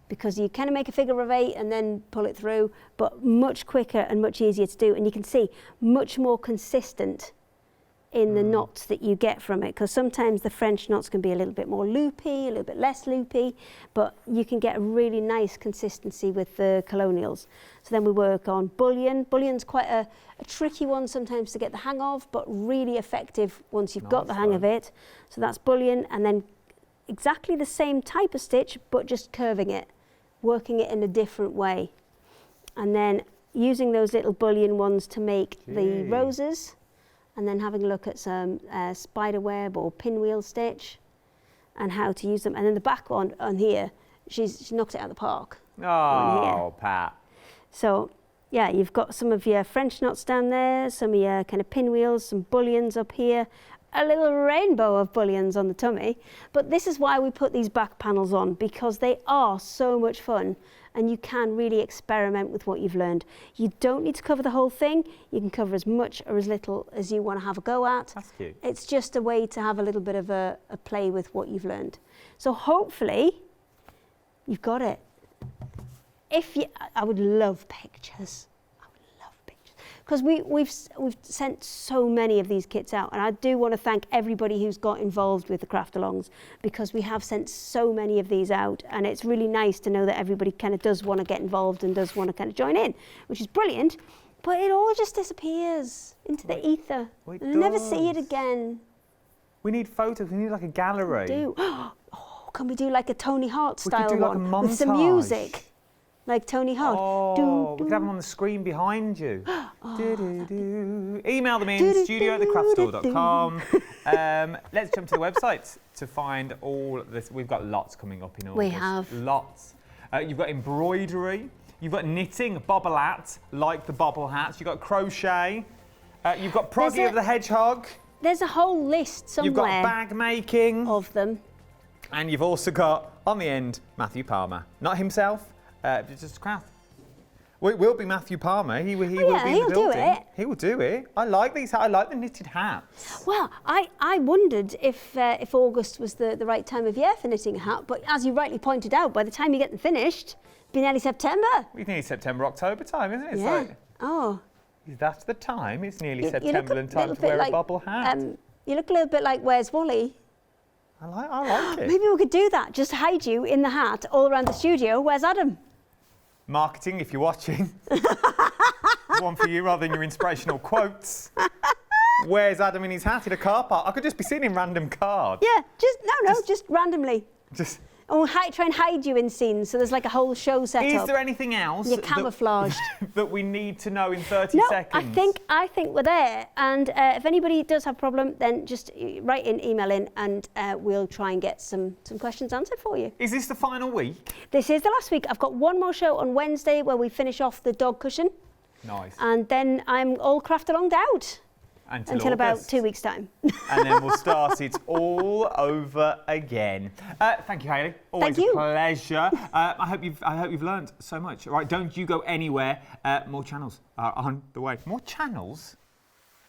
because you kind of make a figure of 8 and then pull it through, but much quicker and much easier to do. And you can see much more consistent in the knots that you get from it, because sometimes the French knots can be a little bit more loopy, a little bit less loopy, but you can get a really nice consistency with the colonials. So then we work on bullion. Bullion's quite a tricky one sometimes to get the hang of, but really effective once you've got the hang of it. So that's bullion, and then exactly the same type of stitch, but just curving it, working it in a different way. And then using those little bullion ones to make the roses, and then having a look at some spider web or pinwheel stitch and how to use them. And then the back one on here, she's knocked it out of the park. Oh, Pat. So yeah, you've got some of your French knots down there, some of your kind of pinwheels, some bullions up here, a little rainbow of bullions on the tummy. But this is why we put these back panels on, because they are so much fun and you can really experiment with what you've learned. You don't need to cover the whole thing. You can cover as much or as little as you want to have a go at. That's cute. It's just a way to have a little bit of a play with what you've learned. So hopefully you've got it. I would love pictures. because we've sent so many of these kits out, and I do want to thank everybody who's got involved with the Craftalongs, because we have sent so many of these out, and it's really nice to know that everybody kind of does want to get involved and does want to kind of join in, which is brilliant. But it all just disappears into the ether, and I never see it again. We need photos. We need like a gallery. We do. Oh, can we do like a Tony Hart style do like a one with some montage. music? Like Tony Hart. Oh, we could have them on the screen behind you. Email them in, studio@thecraftstore.com. Let's jump to the website to find all this. We've got lots coming up in August. We have. Lots. You've got embroidery. You've got knitting, bobble hats, like the bobble hats. You've got crochet. You've got Proggy of the Hedgehog. There's a whole list somewhere. You've got bag making. Of them. And you've also got, on the end, Matthew Palmer. Not himself. Just craft. Well, it will be Matthew Palmer. He will be in the building. Do it. He will do it. I like these. I like the knitted hats. Well, I wondered if August was the right time of year for knitting a hat, but as you rightly pointed out, by the time you get them finished, it'll be nearly September. It's nearly September, October time, isn't it? Yeah. Like, that's the time. It's nearly September and time to wear a bobble hat. You look a little bit like Where's Wally? I like it. Maybe we could do that. Just hide you in the hat all around the studio. Where's Adam? Marketing, if you're watching. One for you rather than your inspirational quotes. Where's Adam in his hat in a car park? I could just be seeing him random cards. Yeah, just randomly. Or try and hide you in scenes, so there's like a whole show set up. Is there anything else You're camouflaged that we need to know in 30 seconds? I think we're there. And if anybody does have a problem, then just write in, email in, and we'll try and get some questions answered for you. Is this the final week? This is the last week. I've got one more show on Wednesday where we finish off the dog cushion. Nice. And then I'm all Craftalonged out. Until about 2 weeks' time. And then we'll start it all over again. Thank you, Hayley. Always a pleasure. I hope you've learned so much. All right, don't you go anywhere. More channels are on the way. More channels?